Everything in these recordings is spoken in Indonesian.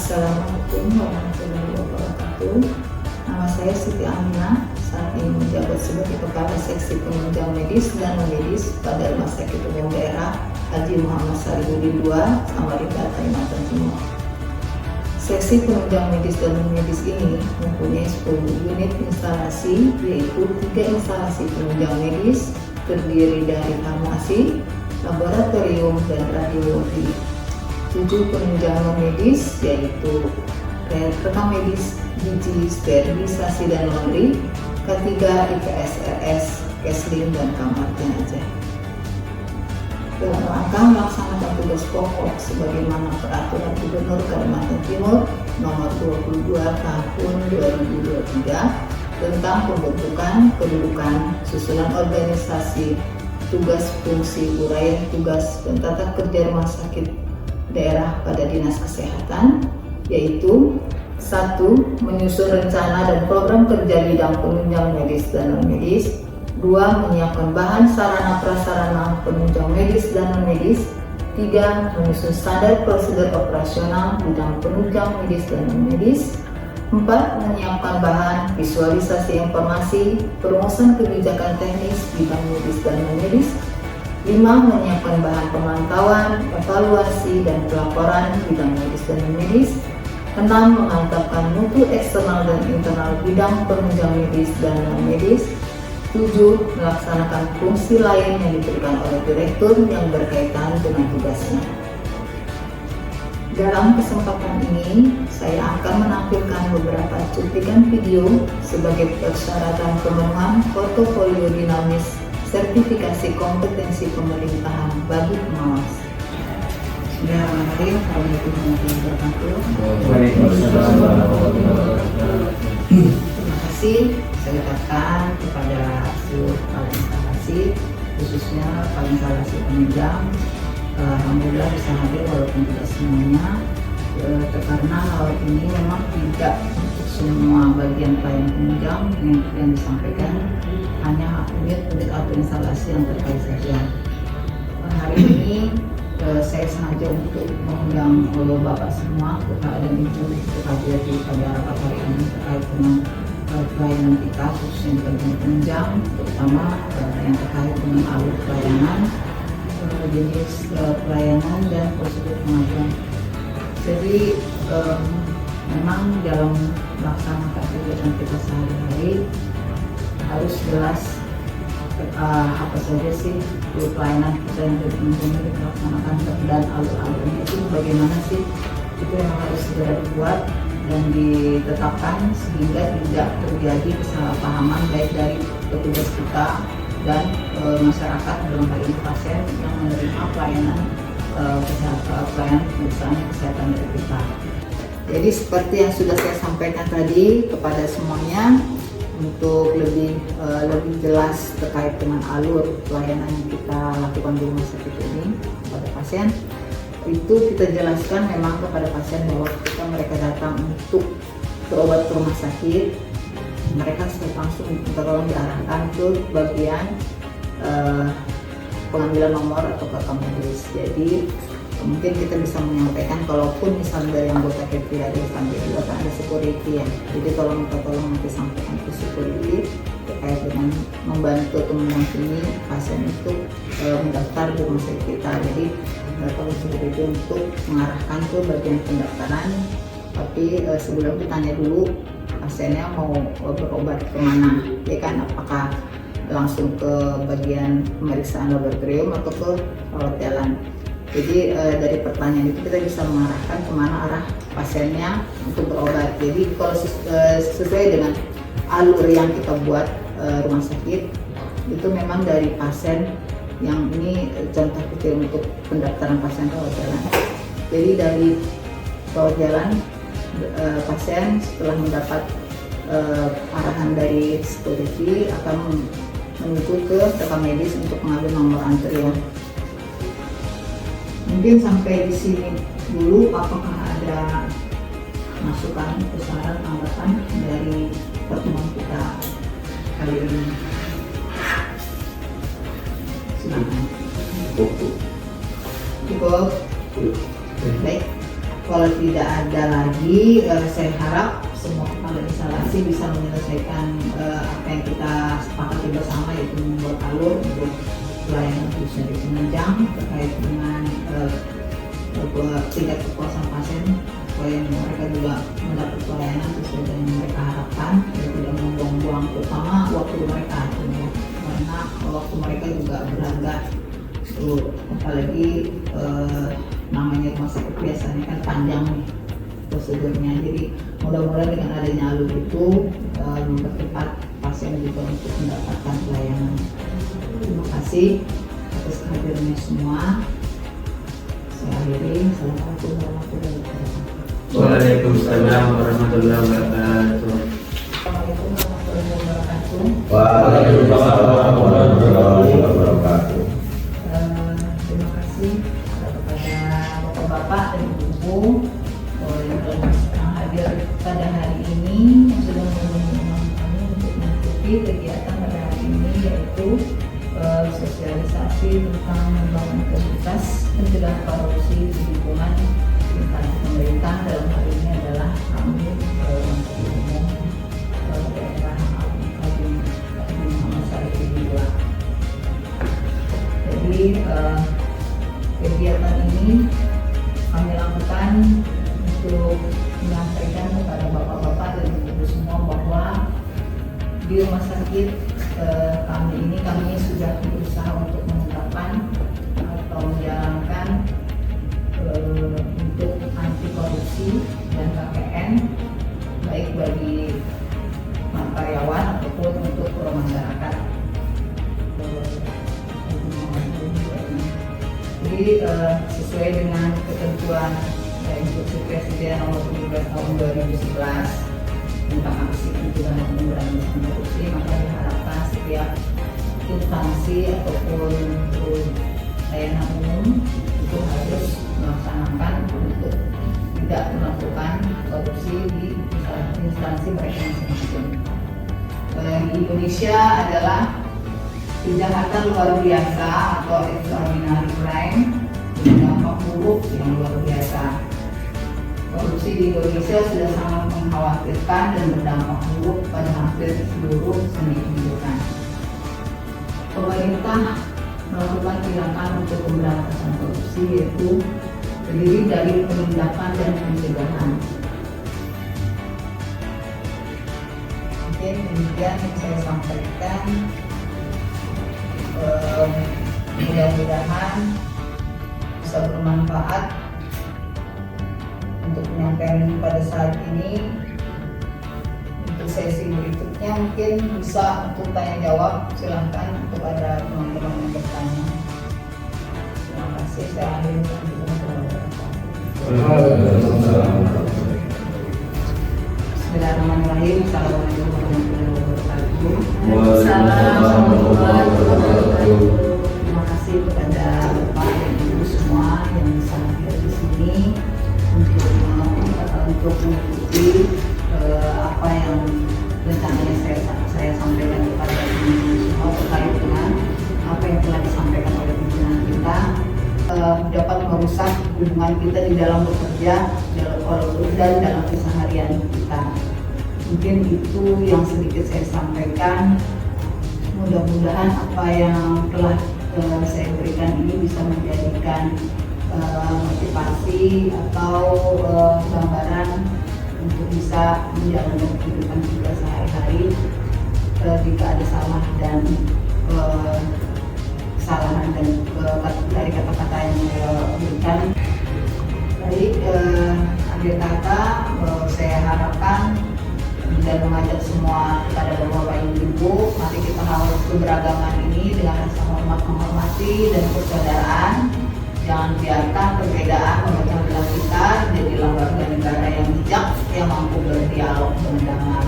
Assalamualaikum warahmatullahi wabarakatuh. Nama saya Siti Aminah, saat ini menjabat sebagai Kepala Seksi Penunjang Medis dan Non-Medis pada Rumah Sakit Umum Daerah Haji Muhammad Salihuddin II, Samarinda, Kalimantan Timur. Seksi Penunjang Medis dan Non-Medis ini mempunyai 10 unit instalasi, yaitu 3 instalasi penunjang medis terdiri dari farmasi, laboratorium, dan radiologi. 7 penunjang non-medis yaitu rekam medis, gizi, sterilisasi dan laundry, K3 IPSRS, Kesling, dan kamar jenazah. Dalam rangka melaksanakan tugas pokok sebagaimana peraturan Gubernur Kalimantan Timur nomor 22 tahun 2023 tentang pembentukan, kedudukan, susunan organisasi, tugas, fungsi, uraian tugas, dan tata kerja rumah sakit daerah pada Dinas Kesehatan, yaitu 1. Menyusun rencana dan program kerja bidang penunjang medis dan non-medis. 2. Menyiapkan bahan sarana prasarana penunjang medis dan non-medis. 3. Menyusun standar prosedur operasional bidang penunjang medis dan non-medis. 4. Menyiapkan bahan visualisasi informasi perumusan kebijakan teknis bidang medis dan non-medis. 5. Menyiapkan bahan pemantauan, evaluasi, dan pelaporan bidang medis dan non-medis. 6. Memantapkan mutu eksternal dan internal bidang penunjang medis dan non-medis. 7. Melaksanakan fungsi lain yang diberikan oleh direktur yang berkaitan dengan tugasnya. Dalam kesempatan ini, saya akan menampilkan beberapa cuplikan video sebagai persyaratan pemenuhan portofolio dinamis sertifikasi kompetensi pemerintahan bagi pengawas. Bismillahirrahmanirrahim. Assalamualaikum warahmatullahi wabarakatuh. Terima kasih saya ucapkan kepada seluruh kepala instalasi, khususnya kepala instalasi penunjang. Alhamdulillah bisa hadir walaupun tidak semuanya, karena hal ini memang tidak untuk semua bagian pelayanan penunjang yang disampaikan, hanya unit-unit atau instalasi yang terkait saja. Hari ini saya sengaja untuk mengundang Bapak semua dan Ibu untuk hadir pada rapat hari ini terkait dengan pelayanan kita, khususnya di bagian penunjang, terutama yang terkait dengan alur pelayanan, jenis pelayanan, dan prosedur pengajuan. Jadi memang dalam melaksanakan kegiatan kita sehari-hari harus jelas apa saja sih pelayanan kita yang dilaksanakan dan alur-alurnya itu bagaimana sih, itu yang harus segera dibuat dan ditetapkan sehingga tidak terjadi kesalahpahaman baik dari petugas kita dan masyarakat, dalam hal ini pasien yang menerima pelayanan pelayanan pemeriksaan kesehatan dari kita. Jadi seperti yang sudah saya sampaikan tadi kepada semuanya, untuk lebih jelas terkait dengan alur pelayanan yang kita lakukan di rumah sakit ini kepada pasien, itu kita jelaskan memang kepada pasien bahwa ketika mereka datang untuk berobat ke rumah sakit, mereka sudah langsung terlalu diarahkan ke bagian pengambilan nomor atau rekam medis. Jadi mungkin kita bisa menyampaikan, kalaupun misalnya dari anggota KPI ada sampai juga ada security ya, jadi tolong nanti sampaikan ke security terkait dengan membantu atau mendampingi pasien itu mendaftar di rumah sakit kita. Jadi kalau security untuk mengarahkan ke bagian pendaftaran, tapi sebelum ditanya dulu pasiennya mau berobat kemana, ya kan, apakah langsung ke bagian pemeriksaan laboratorium atau ke rawat jalan. Jadi dari pertanyaan itu kita bisa mengarahkan kemana arah pasiennya untuk berobat. Jadi kalau sesuai dengan alur yang kita buat rumah sakit, itu memang dari pasien yang ini contoh kecil untuk pendaftaran pasien rawat jalan. Jadi dari rawat jalan, pasien setelah mendapat arahan dari security akan menuju ke rekam medis untuk mengambil nomor antrian. Mungkin sampai di sini dulu. Apakah ada masukan, saran, tanggapan dari pertemuan kita kali ini? Silakan. Cukup. Baik. kalau tidak ada lagi, saya harap semua kepala instalasi bisa menyelesaikan apa yang kita sepakati bersama, yaitu membuat alur untuk pelayanan khususnya di penunjang terkait dengan tingkat kepuasan pasien, supaya mereka juga mendapat pelayanan sesuai dengan yang mereka harapkan dan tidak membuang-buang terutama waktu mereka, karena waktu mereka juga berharga. Apalagi namanya rumah sakit biasanya kan panjang nih prosedurnya, jadi mudah-mudahan dengan adanya alur itu mempercepat pasien juga untuk mendapatkan pelayanan. Terima kasih atas kehadirannya semua. Saya akhiri. Assalamualaikum warahmatullahi wabarakatuh. Waalaikumsalam warahmatullahi wabarakatuh. Assalamualaikum warahmatullahi wabarakatuh. Waalaikumsalam warahmatullahi wabarakatuh. Terima kasih kepada bapak-bapak dan ibu-ibu yang hadir pada hari ini, yang sudah mengundang kami untuk mengikuti kegiatan pada hari ini, yaitu sosialisasi tentang membangun integritas pencegahan korupsi di lingkungan instansi pemerintah. Dalam hal ini adalah kami umum daerah Muhammad Syarif II. Jadi kegiatan ini kami lakukan untuk menyampaikan kepada bapak-bapak dan ibu semua bahwa di rumah sakit kami sudah berusaha untuk menetapkan atau menjalankan untuk anti korupsi dan KPN, baik bagi karyawan ataupun untuk masyarakat. Jadi sesuai dengan ketentuan Instruksi Presiden Nomor 17 Tahun 2011 tentang aksi pencegahan pemberantasan korupsi, maka diharapkan setiap instansi ataupun layanan umum itu harus melaksanakan untuk tidak melakukan korupsi di instansi mereka masing-masing. Di Indonesia adalah kejahatan luar biasa atau extraordinary crime dengan dampak buruk yang luar biasa. Korupsi di Indonesia sudah sangat mengkhawatirkan dan berdampak buruk pada hampir seluruh sendi kehidupan. Pemerintah melakukan tindakan untuk pemberantasan korupsi, yaitu terdiri dari penindakan dan pencegahan. Mungkin demikian yang saya sampaikan. Mudah-mudahan bisa bermanfaat untuk penyampaian pada saat ini. Untuk sesi berikutnya mungkin bisa untuk tanya jawab, silakan untuk ada teman-teman yang bertanya. Terima kasih. Saya akhiri. Bismillahirrahmanirrahim. Assalamualaikum warahmatullahi wabarakatuh. Terima kasih kepada Bapak dan Ibu semua yang bisa hadir di sini untuk mengikuti apa yang rencananya saya sampaikan kepada ibu semua terkait dengan apa yang telah disampaikan oleh pimpinan kita, dapat merusak hubungan kita di dalam bekerja dan dalam keseharian kita. Mungkin itu yang sedikit saya sampaikan. Mudah-mudahan apa yang telah saya berikan ini bisa menjadikan motivasi atau gambaran untuk bisa menjalani kehidupan kita sehari-hari. Jika ada salah dan kesalahan dan dari kata-kata yang saya berikan, baik, akhir kata saya harapkan dan mengajak semua kepada bapak-bapak ibu, mari kita harus keberagaman ini dengan rasa hormat menghormati dan persaudaraan. Jangan biarkan perbedaan memecah belah kita, jadilah warga negara yang bijak yang mampu berdialog dengan damai,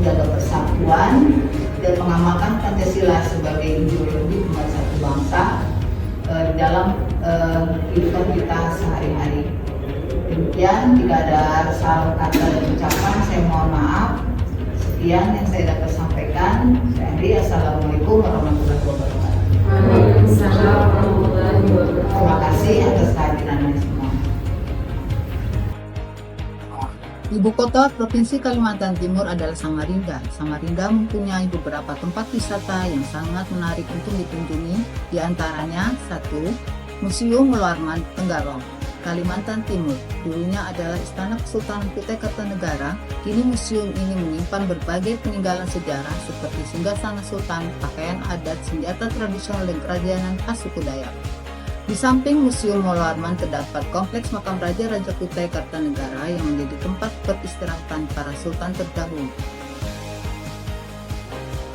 menjaga persatuan dan mengamalkan Pancasila sebagai ideologi pemersatu bangsa di dalam kehidupan kita sehari-hari. Demikian, jika ada salah kata dan ucapan, saya mohon maaf. Sekian yang saya dapat sampaikan. Saya akhiri. Assalamualaikum warahmatullahi wabarakatuh. Waalaikumsalam warahmatullahi wabarakatuh. Terima kasih atas kehadirannya semua. Ibu kota Provinsi Kalimantan Timur adalah Samarinda. Samarinda mempunyai beberapa tempat wisata yang sangat menarik untuk dikunjungi, di antaranya 1. Museum Mulwarman Tenggarong, Kalimantan Timur. Dulunya adalah Istana Kesultanan Kutai Kartanegara. Kini museum ini menyimpan berbagai peninggalan sejarah seperti singgasana sultan, pakaian adat, senjata tradisional dan kerajinan khas suku Dayak. Di samping Museum Mulwarman terdapat Kompleks Makam Raja-Raja Kutai Kartanegara yang menjadi tempat peristirahatan para sultan terdahulu.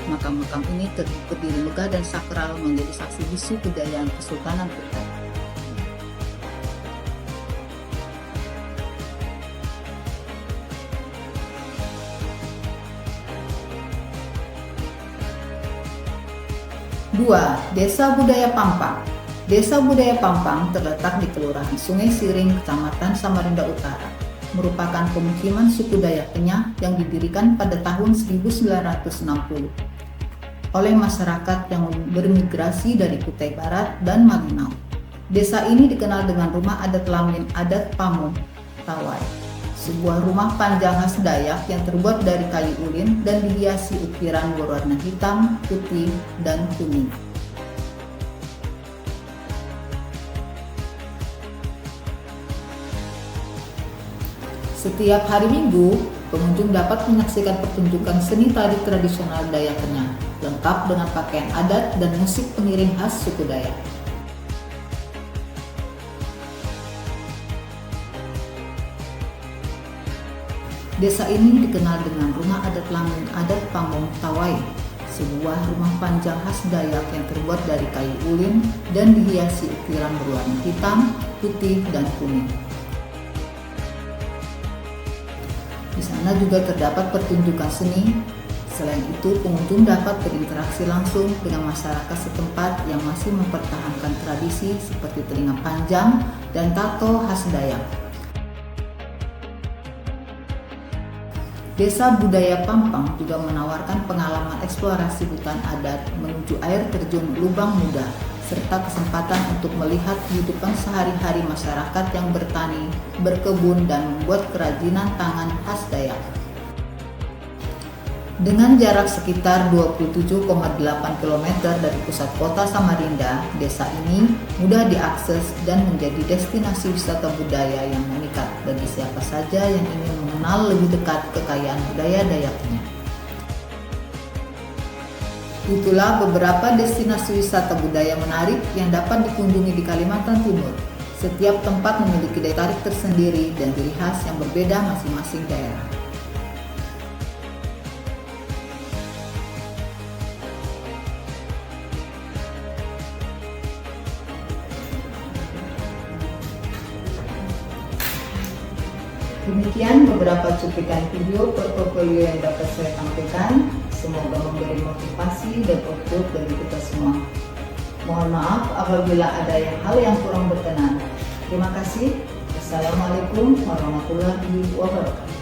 Makam-makam ini terdiri megah dan sakral, menjadi saksi bisu kejayaan Kesultanan Kutai. Dua, Desa Budaya Pampang. Desa Budaya Pampang terletak di Kelurahan Sungai Siring, Kecamatan Samarinda Utara. Merupakan pemukiman suku Dayak Kenyah yang didirikan pada tahun 1960 oleh masyarakat yang bermigrasi dari Kutai Barat dan Malinau. Desa ini dikenal dengan rumah adat Lamin adat Pamung Tawai, sebuah rumah panjang khas Dayak yang terbuat dari kayu ulin dan dihiasi ukiran berwarna hitam, putih, dan kuning. Setiap hari Minggu, pengunjung dapat menyaksikan pertunjukan seni tari tradisional Dayak Kenyah, lengkap dengan pakaian adat dan musik pengiring khas suku Dayak. Desa ini dikenal dengan rumah adat Lamin adat Pamung Tawai, sebuah rumah panjang khas Dayak yang terbuat dari kayu ulin dan dihiasi ukiran berwarna hitam, putih, dan kuning. Di sana juga terdapat pertunjukan seni. Selain itu, pengunjung dapat berinteraksi langsung dengan masyarakat setempat yang masih mempertahankan tradisi seperti telinga panjang dan tato khas Dayak. Desa Budaya Pampang juga menawarkan pengalaman eksplorasi hutan adat menuju air terjun Lubang Muda, serta kesempatan untuk melihat kehidupan sehari-hari masyarakat yang bertani, berkebun, dan membuat kerajinan tangan khas Dayak. Dengan jarak sekitar 27,8 km dari pusat kota Samarinda, desa ini mudah diakses dan menjadi destinasi wisata budaya yang memikat bagi siapa saja yang ingin mengenal lebih dekat kekayaan budaya Dayaknya. Itulah beberapa destinasi wisata budaya menarik yang dapat dikunjungi di Kalimantan Timur. Setiap tempat memiliki daya tarik tersendiri dan ciri khas yang berbeda masing-masing daerah. Demikian beberapa cuplikan video portofolio yang dapat saya sampaikan. Semoga memberi motivasi dan output bagi kita semua. Mohon maaf apabila ada hal yang kurang berkenan. Terima kasih. Assalamualaikum warahmatullahi wabarakatuh.